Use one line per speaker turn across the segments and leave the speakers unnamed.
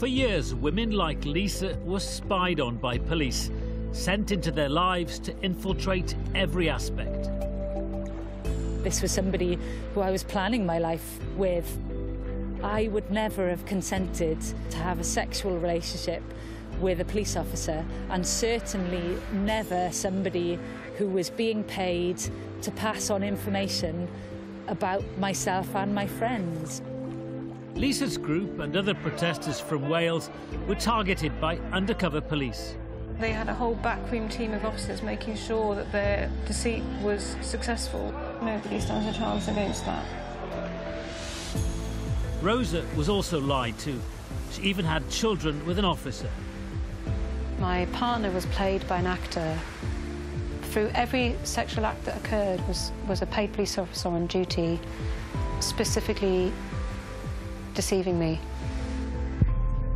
For years, women like Lisa were spied on by police, sent into their lives to infiltrate every aspect.
This was somebody who I was planning my life with. I would never have consented to have a sexual relationship with a police officer, and certainly never somebody who was being paid to pass on information about myself and my friends.
Lisa's group and other protesters from Wales were targeted by undercover police.
They had a whole backroom team of officers making sure that their deceit was successful. Nobody stands a chance against that.
Rosa was also lied to. She even had children with an officer.
My partner was played by an actor. Through every sexual act that occurred was a paid police officer on duty, specifically deceiving me.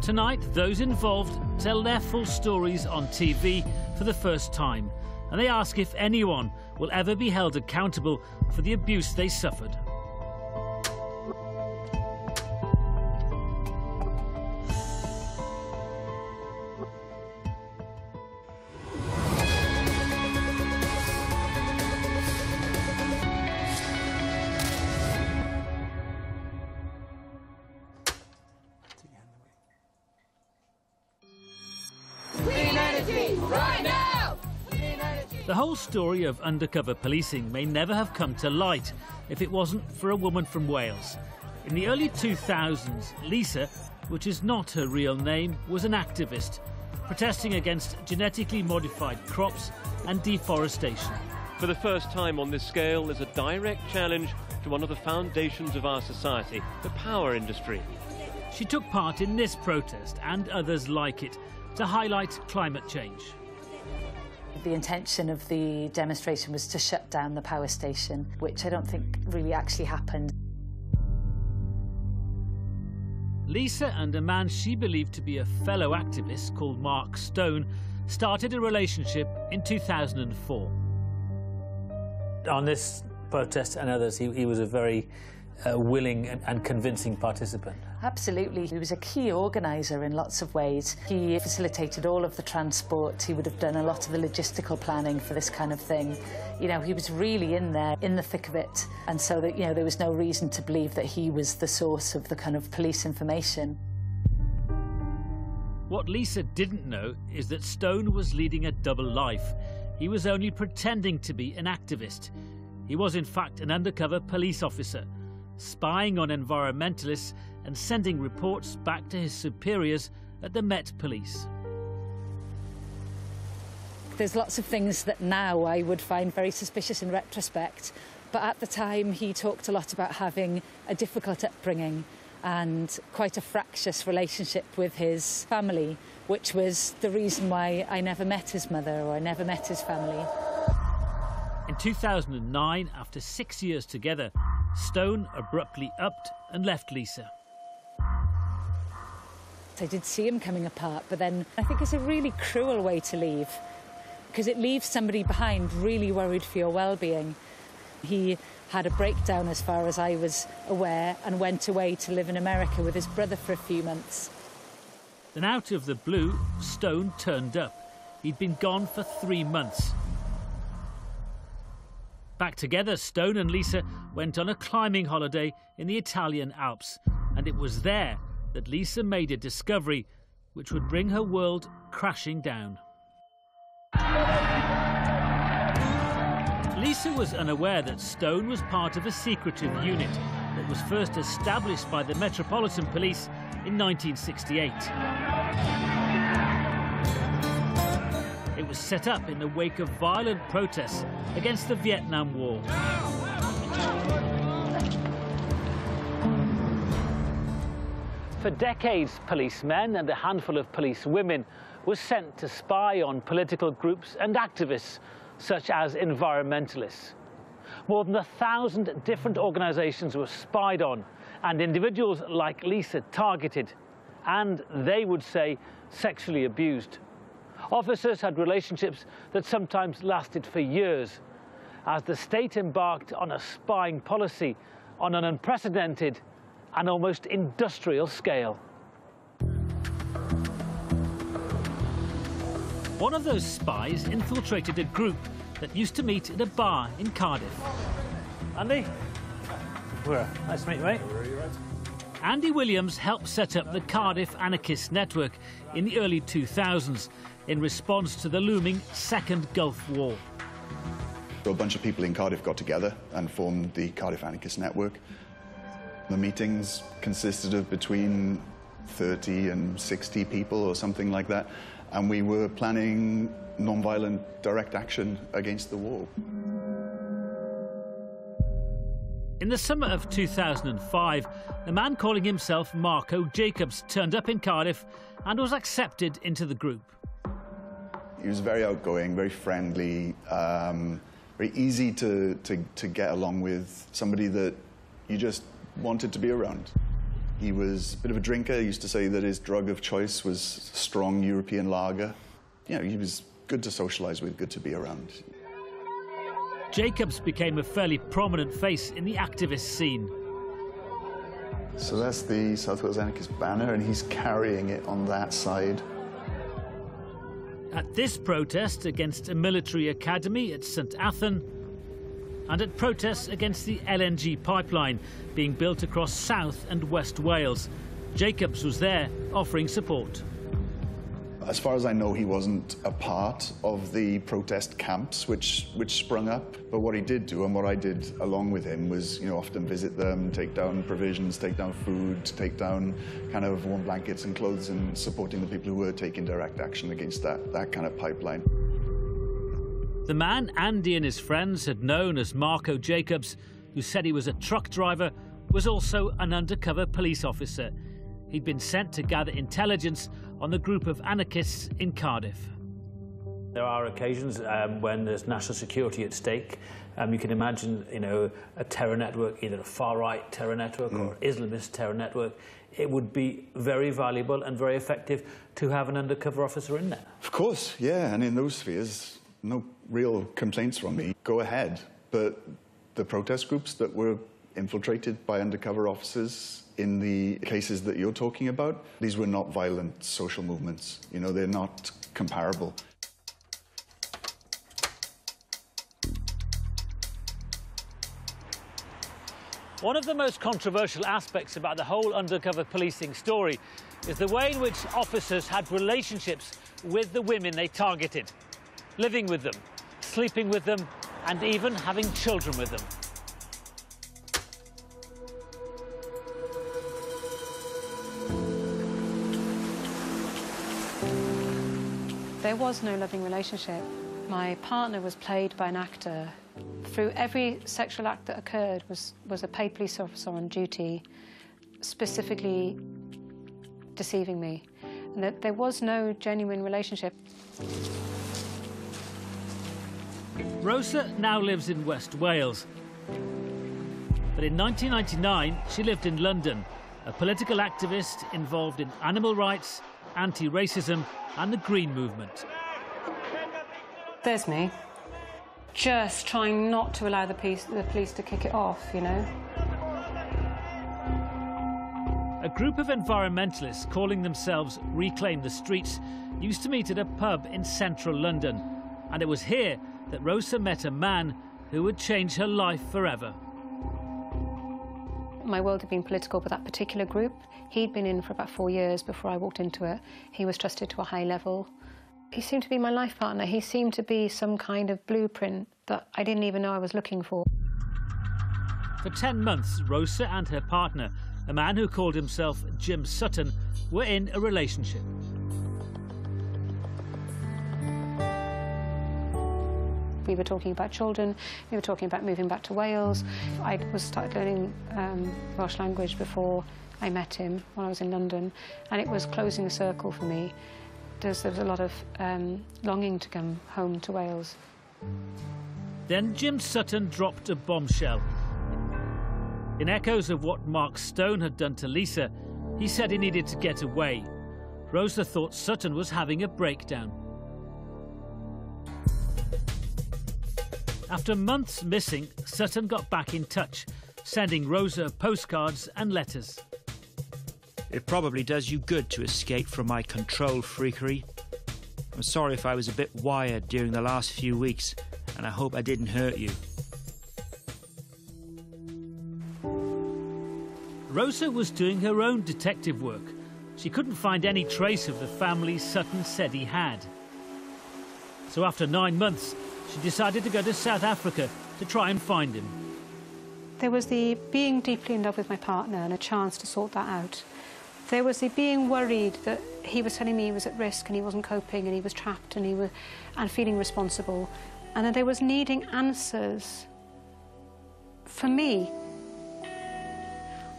Tonight, those involved tell their full stories on TV for the first time, and they ask if anyone will ever be held accountable for the abuse they suffered.
Right now!
The whole story of undercover policing may never have come to light if it wasn't for a woman from Wales. In the early 2000s, Lisa, which is not her real name, was an activist, protesting against genetically modified crops and deforestation.
For the first time on this scale, there's a direct challenge to one of the foundations of our society, the power industry.
She took part in this protest and others like it to highlight climate change.
The intention of the demonstration was to shut down the power station, which I don't think really actually happened.
Lisa and a man she believed to be a fellow activist called Mark Stone started a relationship in 2004.
On this protest and others, he was a very willing and convincing participant.
Absolutely. He was a key organiser in lots of ways. He facilitated all of the transport. He would have done a lot of the logistical planning for this kind of thing. You know, he was really in there, in the thick of it. And so that, you know, there was no reason to believe that he was the source of the kind of police information.
What Lisa didn't know is that Stone was leading a double life. He was only pretending to be an activist. He was, in fact, an undercover police officer, spying on environmentalists and sending reports back to his superiors at the Met Police.
There's lots of things that now I would find very suspicious in retrospect, but at the time he talked a lot about having a difficult upbringing and quite a fractious relationship with his family, which was the reason why I never met his mother or I never met his family.
In 2009, after 6 years together, Stone abruptly upped and left Lisa.
I did see him coming apart, but then I think it's a really cruel way to leave, because it leaves somebody behind really worried for your well-being. He had a breakdown, as far as I was aware, and went away to live in America with his brother for a few months.
Then out of the blue, Stone turned up. He'd been gone for 3 months. Back together, Stone and Lisa went on a climbing holiday in the Italian Alps, and it was there that Lisa made a discovery which would bring her world crashing down. Lisa was unaware that Stone was part of a secretive unit that was first established by the Metropolitan Police in 1968. It was set up in the wake of violent protests against the Vietnam War. For decades, policemen and a handful of police women were sent to spy on political groups and activists, such as environmentalists. More than 1,000 different organisations were spied on, and individuals like Lisa targeted, and they would say sexually abused. Officers had relationships that sometimes lasted for years, as the state embarked on a spying policy on an unprecedented and almost industrial scale. One of those spies infiltrated a group that used to meet at a bar in Cardiff.
Andy? Where? Nice to meet you, mate.
Where are you at?
Andy Williams helped set up the Cardiff Anarchist Network in the early 2000s in response to the looming Second Gulf War.
So a bunch of people in Cardiff got together and formed the Cardiff Anarchist Network. The meetings consisted of between 30 and 60 people or something like that, and we were planning non-violent direct action against the war.
In the summer of 2005, a man calling himself Marco Jacobs turned up in Cardiff and was accepted into the group.
He was very outgoing, very friendly, very easy to get along with, somebody that you just wanted to be around. He was a bit of a drinker. He used to say that his drug of choice was strong European lager. You know, he was good to socialise with, good to be around.
Jacobs became a fairly prominent face in the activist scene.
So that's the South Wales Anarchist banner, and he's carrying it on that side.
At this protest against a military academy at St Athan, and at protests against the LNG pipeline being built across South and West Wales, Jacobs was there offering support.
As far as I know, he wasn't a part of the protest camps which sprung up. But what he did do, and what I did along with him, was, you know, often visit them, take down provisions, take down food, take down kind of warm blankets and clothes, and supporting the people who were taking direct action against that kind of pipeline.
The man Andy and his friends had known as Marco Jacobs, who said he was a truck driver, was also an undercover police officer. He'd been sent to gather intelligence on the group of anarchists in Cardiff.
There are occasions when there's national security at stake. You can imagine, you know, a terror network, either a far-right terror network or an Islamist terror network. It would be very valuable and very effective to have an undercover officer in there.
Of course, yeah, and in those spheres, no real complaints from me. Go ahead. But the protest groups that were infiltrated by undercover officers in the cases that you're talking about, these were not violent social movements. You know, they're not comparable.
One of the most controversial aspects about the whole undercover policing story is the way in which officers had relationships with the women they targeted, living with them, sleeping with them, and even having children with them.
There was no loving relationship. My partner was played by an actor. Through every sexual act that occurred was a paid police officer on duty, specifically deceiving me. And that there was no genuine relationship.
Rosa now lives in West Wales. But in 1999, she lived in London, a political activist involved in animal rights, anti-racism and the Green Movement.
There's me, just trying not to allow the police to kick it off, you know.
A group of environmentalists calling themselves Reclaim the Streets used to meet at a pub in central London, and it was here that Rosa met a man who would change her life forever.
My world had been political, but that particular group, he'd been in for about 4 years before I walked into it. He was trusted to a high level. He seemed to be my life partner. He seemed to be some kind of blueprint that I didn't even know I was looking for.
For 10 months, Rosa and her partner, a man who called himself Jim Sutton, were in a relationship.
We were talking about children, we were talking about moving back to Wales. I started learning Welsh language before I met him when I was in London, and it was closing a circle for me. There was a lot of longing to come home to Wales.
Then Jim Sutton dropped a bombshell. In echoes of what Mark Stone had done to Lisa, he said he needed to get away. Rosa thought Sutton was having a breakdown. After months missing, Sutton got back in touch, sending Rosa postcards and letters.
It probably does you good to escape from my control freakery.
I'm sorry if I was a bit wired during the last few weeks, and I hope I didn't hurt you.
Rosa was doing her own detective work. She couldn't find any trace of the family Sutton said he had. So after 9 months, she decided to go to South Africa to try and find him.
There was the being deeply in love with my partner and a chance to sort that out. There was the being worried that he was telling me he was at risk and he wasn't coping and he was trapped and feeling responsible. And then there was needing answers for me.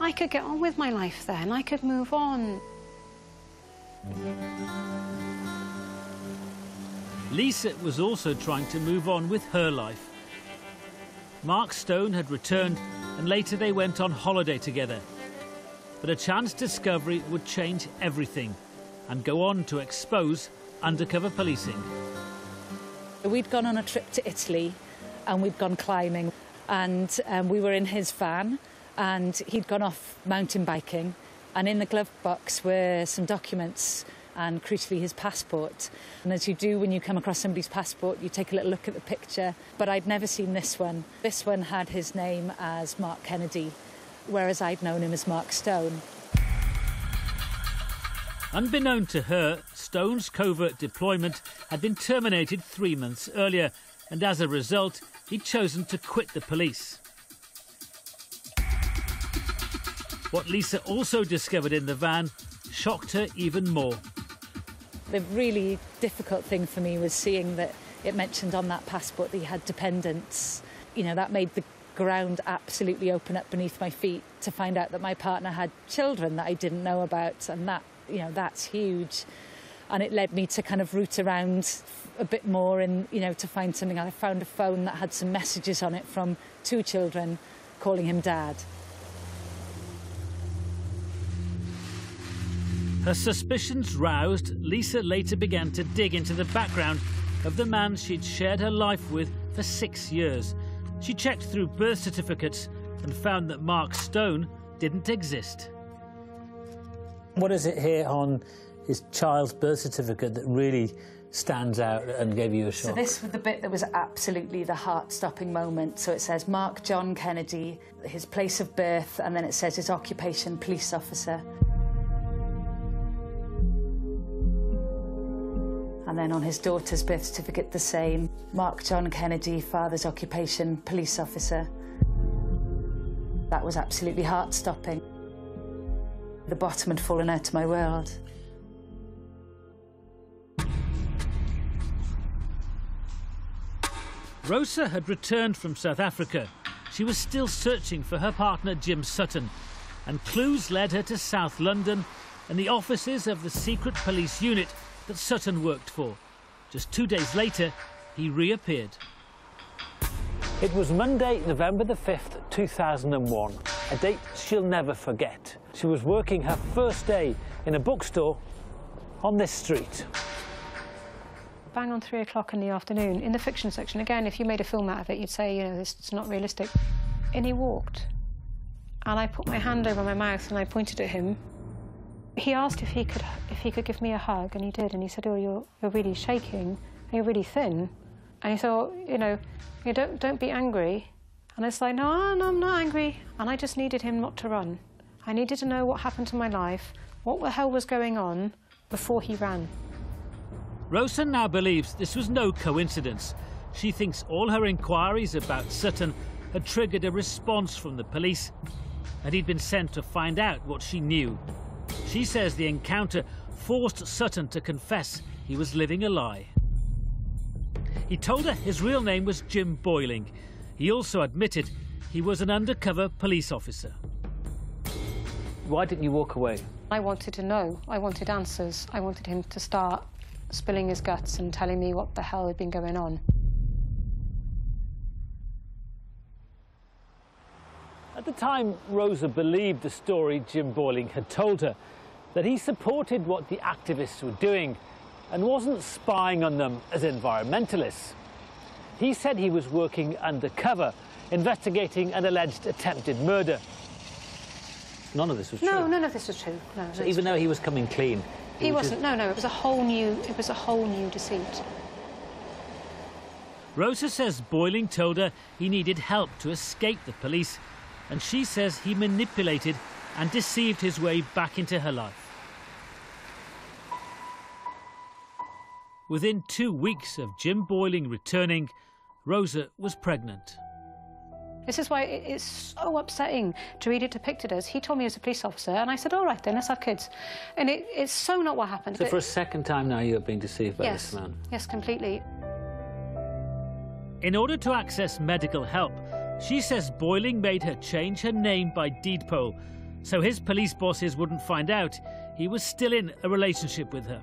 I could get on with my life then. I could move on.
Lisa was also trying to move on with her life. Mark Stone had returned and later they went on holiday together. But a chance discovery would change everything and go on to expose undercover policing.
We'd gone on a trip to Italy and we'd gone climbing and we were in his van and he'd gone off mountain biking and in the glove box were some documents and crucially his passport. And as you do when you come across somebody's passport, you take a little look at the picture. But I'd never seen this one. This one had his name as Mark Kennedy, whereas I'd known him as Mark Stone.
Unbeknown to her, Stone's covert deployment had been terminated 3 months earlier, and as a result, he'd chosen to quit the police. What Lisa also discovered in the van shocked her even more.
The really difficult thing for me was seeing that it mentioned on that passport that he had dependents. You know, that made the ground absolutely open up beneath my feet to find out that my partner had children that I didn't know about, and that, you know, that's huge. And it led me to kind of root around a bit more and, you know, to find something. I found a phone that had some messages on it from 2 children calling him Dad.
Her suspicions roused, Lisa later began to dig into the background of the man she'd shared her life with for 6 years. She checked through birth certificates and found that Mark Stone didn't exist.
What is it here on his child's birth certificate that really stands out and gave you a shock?
So this was the bit that was absolutely the heart-stopping moment. So it says Mark John Kennedy, his place of birth, and then it says his occupation, police officer. And then on his daughter's birth certificate, the same. Mark John Kennedy, father's occupation, police officer. That was absolutely heart-stopping. The bottom had fallen out of my world.
Rosa had returned from South Africa. She was still searching for her partner, Jim Sutton, and clues led her to South London and the offices of the secret police unit that Sutton worked for. Just 2 days later, he reappeared.
It was Monday, November the 5th, 2001, a date she'll never forget. She was working her first day in a bookstore on this street.
Bang on 3 o'clock in the afternoon, in the fiction section. Again, if you made a film out of it, you'd say, you know, this is not realistic. And he walked. And I put my hand over my mouth and I pointed at him. He asked if he could give me a hug, and he did. And he said, "Oh, you're really shaking. You're really thin." And he thought, you know, don't be angry. And I was like, no, I'm not angry. And I just needed him not to run. I needed to know what happened to my life, what the hell was going on before he ran.
Rosa now believes this was no coincidence. She thinks all her inquiries about Sutton had triggered a response from the police, and he'd been sent to find out what she knew. She says the encounter forced Sutton to confess he was living a lie. He told her his real name was Jim Boyling. He also admitted he was an undercover police officer.
Why didn't you walk away?
I wanted to know. I wanted answers. I wanted him to start spilling his guts and telling me what the hell had been going on.
At the time, Rosa believed the story Jim Boyling had told her, that he supported what the activists were doing and wasn't spying on them as environmentalists. He said he was working undercover, investigating an alleged attempted murder.
None of this was true?
No, none of this was true. No,
so even though he was coming clean,
He wasn't. No, it was a whole new deceit.
Rosa says Boiling told her he needed help to escape the police, and she says he manipulated and deceived his way back into her life. Within 2 weeks of Jim Boiling returning, Rosa was pregnant.
This is why it's so upsetting to read it depicted as he told me he was a police officer, and I said, all right then, let's have kids. And it's so not what happened.
So for a second time now you're being deceived by this man?
Yes, completely.
In order to access medical help, she says Boiling made her change her name by deed poll, so his police bosses wouldn't find out he was still in a relationship with her.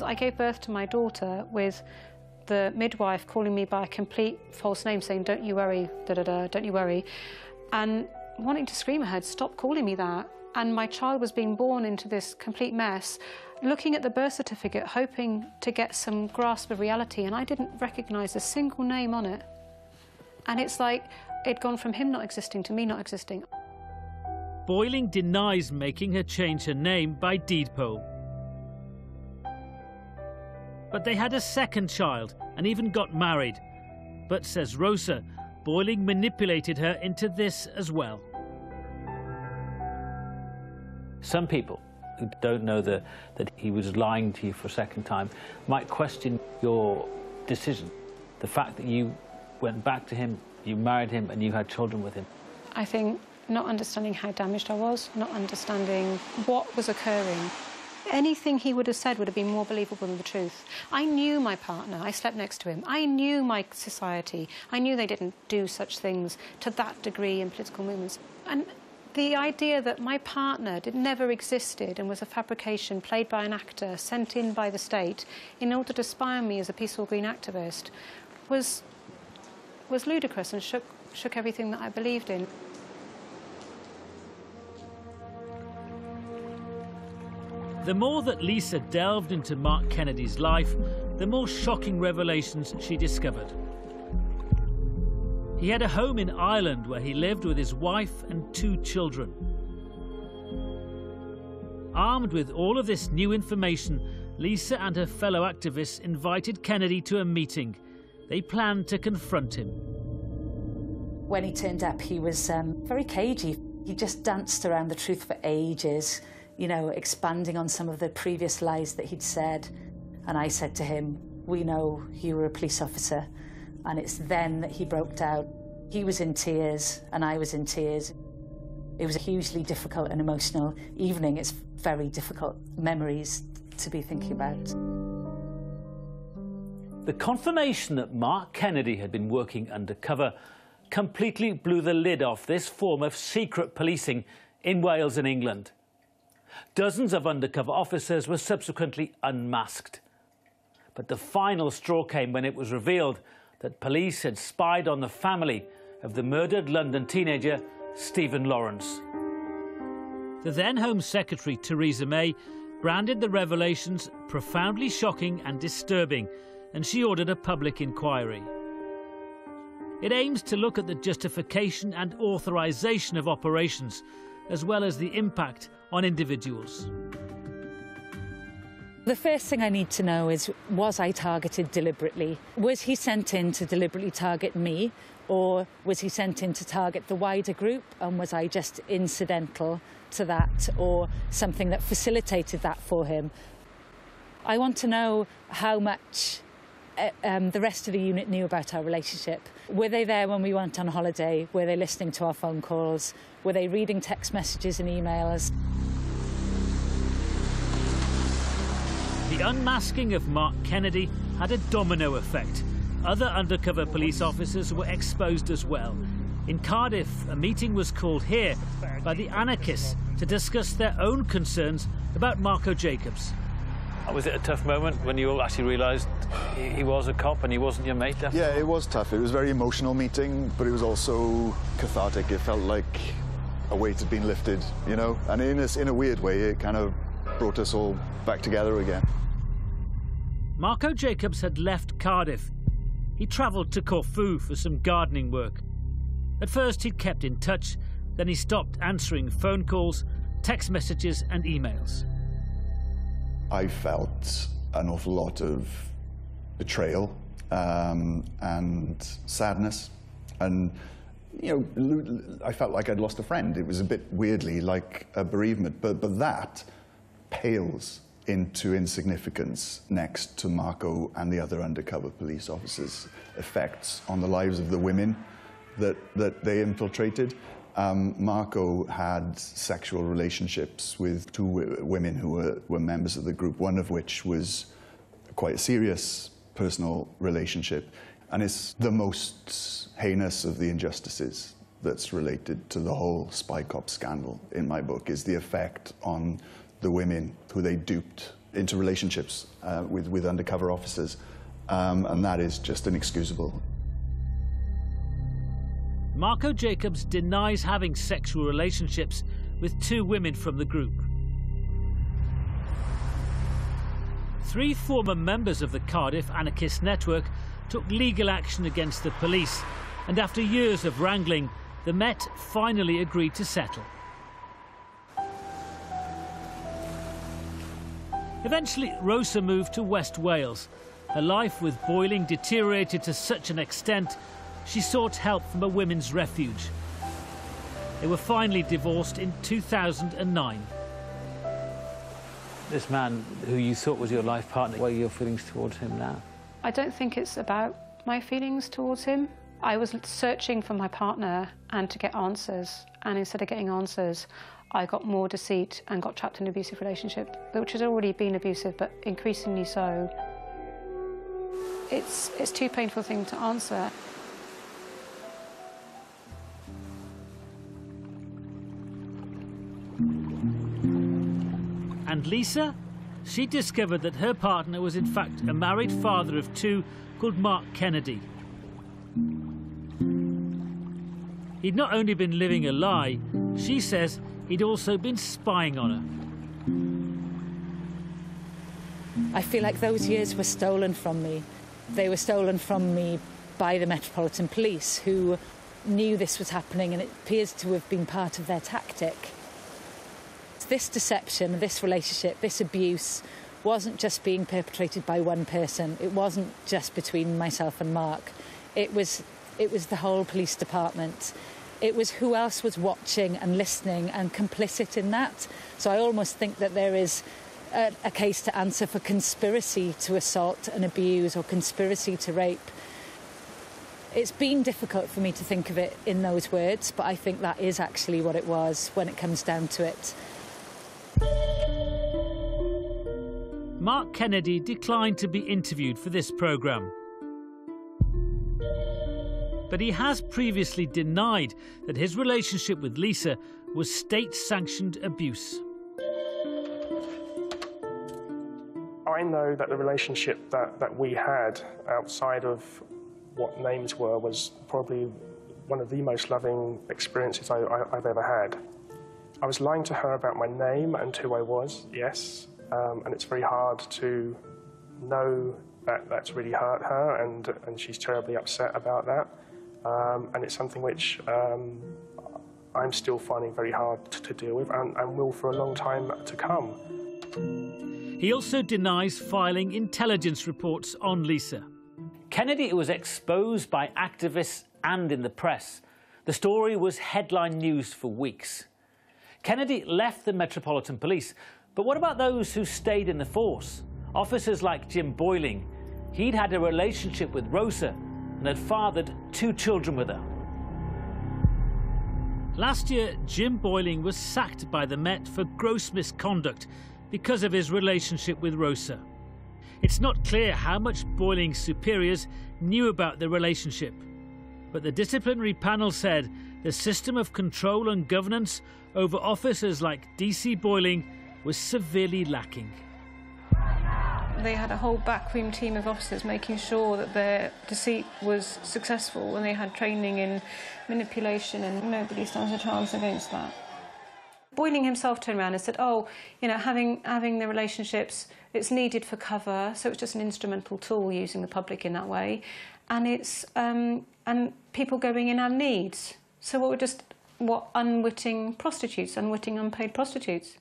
I gave birth to my daughter with the midwife calling me by a complete false name, saying, don't you worry, da-da-da, don't you worry, and wanting to scream at her, stop calling me that. And my child was being born into this complete mess, looking at the birth certificate, hoping to get some grasp of reality, and I didn't recognise a single name on it. And it's like it'd gone from him not existing to me not existing.
Boiling denies making her change her name by deed poll. But they had a second child and even got married. But, says Rosa, Boiling manipulated her into this as well.
Some people who don't know that he was lying to you for a second time might question your decision. The fact that you went back to him, you married him and you had children with him.
I think not understanding how damaged I was, not understanding what was occurring. Anything he would have said would have been more believable than the truth. I knew my partner. I slept next to him. I knew my society. I knew they didn't do such things to that degree in political movements. And the idea that my partner never existed and was a fabrication played by an actor sent in by the state in order to spy on me as a peaceful green activist was ludicrous and shook everything that I believed in.
The more that Lisa delved into Mark Kennedy's life, the more shocking revelations she discovered. He had a home in Ireland where he lived with his wife and 2 children. Armed with all of this new information, Lisa and her fellow activists invited Kennedy to a meeting. They planned to confront him.
When he turned up, he was very cagey. He just danced around the truth for ages, you know, expanding on some of the previous lies that he'd said. And I said to him, we know you were a police officer. And it's then that he broke down. He was in tears and I was in tears. It was a hugely difficult and emotional evening. It's very difficult memories to be thinking about.
The confirmation that Mark Kennedy had been working undercover completely blew the lid off this form of secret policing in Wales and England. Dozens of undercover officers were subsequently unmasked. But the final straw came when it was revealed that police had spied on the family of the murdered London teenager Stephen Lawrence.
The then Home Secretary, Theresa May, branded the revelations profoundly shocking and disturbing, and she ordered a public inquiry. It aims to look at the justification and authorisation of operations, as well as the impact on individuals.
The first thing I need to know is, was I targeted deliberately? Was he sent in to deliberately target me, or was he sent in to target the wider group, and was I just incidental to that, or something that facilitated that for him? I want to know how much the rest of the unit knew about our relationship. Were they there when we went on holiday? Were they listening to our phone calls? Were they reading text messages and emails?
The unmasking of Mark Kennedy had a domino effect. Other undercover police officers were exposed as well. In Cardiff, a meeting was called here by the anarchists to discuss their own concerns about Marco Jacobs.
Was it a tough moment when you all actually realised he was a cop and he wasn't your mate?
Yeah, it was tough. It was a very emotional meeting, but it was also cathartic. It felt like a weight had been lifted, you know? And in a weird way, it kind of brought us all back together again.
Marco Jacobs had left Cardiff. He travelled to Corfu for some gardening work. At first, he'd kept in touch. Then he stopped answering phone calls, text messages and emails.
I felt an awful lot of betrayal and sadness, and you know, I felt like I'd lost a friend. It was a bit weirdly like a bereavement, but that pales into insignificance next to Marco and the other undercover police officers' effects on the lives of the women that they infiltrated. Marco had sexual relationships with two women who were members of the group, one of which was quite a serious personal relationship. And it's the most heinous of the injustices that's related to the whole spy cop scandal in my book, is the effect on the women who they duped into relationships with undercover officers. And that is just inexcusable.
Marco Jacobs denies having sexual relationships with two women from the group. 3 former members of the Cardiff anarchist network took legal action against the police, and after years of wrangling, the Met finally agreed to settle. Eventually, Rosa moved to West Wales. Her life with Boiling deteriorated to such an extent she sought help from a women's refuge. They were finally divorced in 2009.
This man who you thought was your life partner, what are your feelings towards him now?
I don't think it's about my feelings towards him. I was searching for my partner and to get answers, and instead of getting answers, I got more deceit and got trapped in an abusive relationship, which has already been abusive, but increasingly so. It's too painful a thing to answer.
And Lisa? She discovered that her partner was in fact a married father of 2 called Mark Kennedy. He'd not only been living a lie, she says he'd also been spying on her.
I feel like those years were stolen from me. They were stolen from me by the Metropolitan Police, who knew this was happening, and it appears to have been part of their tactic. This deception, this relationship, this abuse wasn't just being perpetrated by one person. It wasn't just between myself and Mark. It was the whole police department. It was who else was watching and listening and complicit in that. So I almost think that there is a case to answer for conspiracy to assault and abuse, or conspiracy to rape. It's been difficult for me to think of it in those words, but I think that is actually what it was when it comes down to it.
Mark Kennedy declined to be interviewed for this programme. But he has previously denied that his relationship with Lisa was state-sanctioned abuse.
I know that the relationship that we had outside of what names were was probably one of the most loving experiences I've ever had. I was lying to her about my name and who I was, yes, and it's very hard to know that that's really hurt her, and she's terribly upset about that. And it's something which I'm still finding very hard to deal with, and will for a long time to come.
He also denies filing intelligence reports on Lisa. Kennedy was exposed by activists and in the press. The story was headline news for weeks. Kennedy left the Metropolitan Police, but what about those who stayed in the force? Officers like Jim Boiling. He'd had a relationship with Rosa and had fathered 2 children with her. Last year, Jim Boiling was sacked by the Met for gross misconduct because of his relationship with Rosa. It's not clear how much Boiling's superiors knew about the relationship, but the disciplinary panel said the system of control and governance over officers like DC Boiling was severely lacking.
They had a whole backroom team of officers making sure that their deceit was successful, and they had training in manipulation, and nobody stands a chance against that. Boiling himself turned around and said, oh, you know, having the relationships, it's needed for cover, so it's just an instrumental tool using the public in that way, and it's and people going in our needs. So what we're just unwitting prostitutes, unwitting unpaid prostitutes.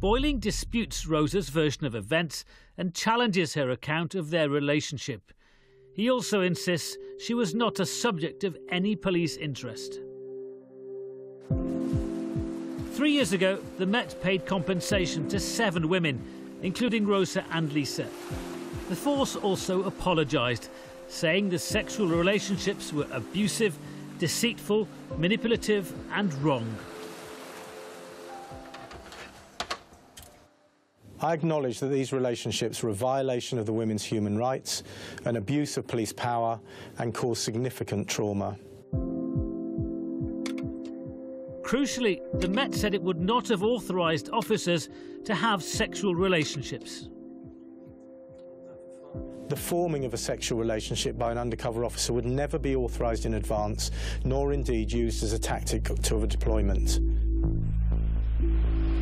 Boiling disputes Rosa's version of events and challenges her account of their relationship. He also insists she was not a subject of any police interest. 3 years ago, the Met paid compensation to 7 women, including Rosa and Lisa. The force also apologised, saying the sexual relationships were abusive, deceitful, manipulative and wrong.
I acknowledge that these relationships were a violation of the women's human rights, an abuse of police power and caused significant trauma.
Crucially, the Met said it would not have authorised officers to have sexual relationships.
The forming of a sexual relationship by an undercover officer would never be authorised in advance, nor indeed used as a tactic to a deployment.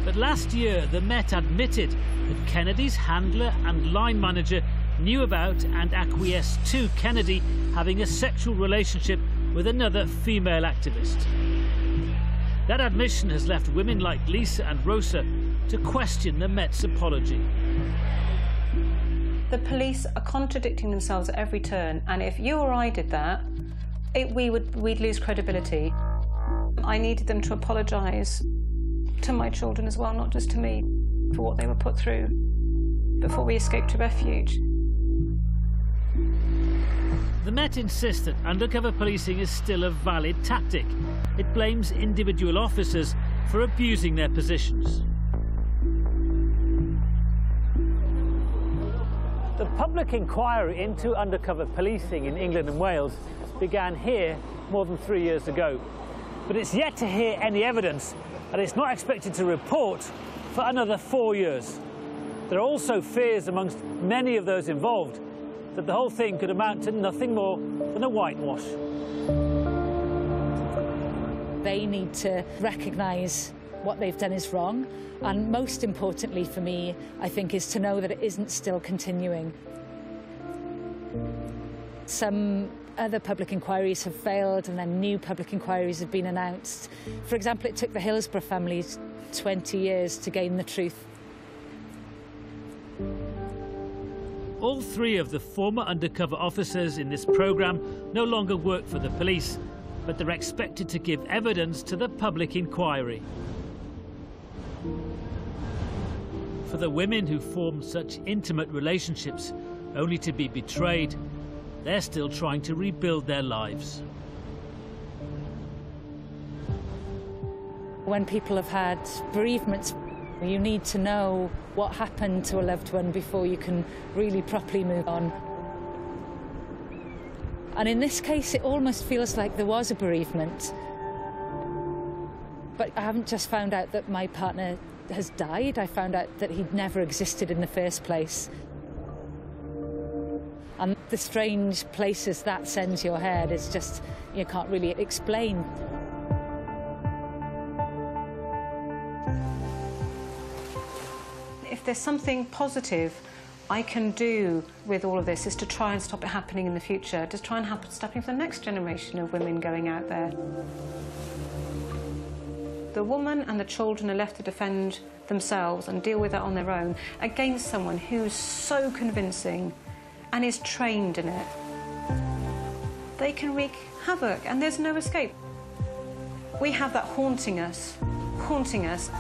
But last year, the Met admitted that Kennedy's handler and line manager knew about and acquiesced to Kennedy having a sexual relationship with another female activist. That admission has left women like Lisa and Rosa to question the Met's apology.
The police are contradicting themselves at every turn, and if you or I did that, we'd lose credibility. I needed them to apologise to my children as well, not just to me, for what they were put through before we escaped to refuge.
The Met insists that undercover policing is still a valid tactic. It blames individual officers for abusing their positions. The public inquiry into undercover policing in England and Wales began here more than 3 years ago. But it's yet to hear any evidence, and it's not expected to report for another 4 years. There are also fears amongst many of those involved that the whole thing could amount to nothing more than a whitewash.
They need to recognise what they've done is wrong, and most importantly for me, I think, is to know that it isn't still continuing. Some other public inquiries have failed, and then new public inquiries have been announced. For example, it took the Hillsborough families 20 years to gain the truth.
All 3 of the former undercover officers in this programme no longer work for the police, but they're expected to give evidence to the public inquiry. For the women who form such intimate relationships only to be betrayed, they're still trying to rebuild their lives.
When people have had bereavements, you need to know what happened to a loved one before you can really properly move on. And in this case, it almost feels like there was a bereavement. But I haven't just found out that my partner has died, I found out that he'd never existed in the first place. And the strange places that sends your head is just, you can't really explain.
If there's something positive I can do with all of this, is to try and stop it happening in the future, to try and stop it for the next generation of women going out there. The woman and the children are left to defend themselves and deal with that on their own against someone who's so convincing and is trained in it. They can wreak havoc and there's no escape. We have that haunting us, haunting us.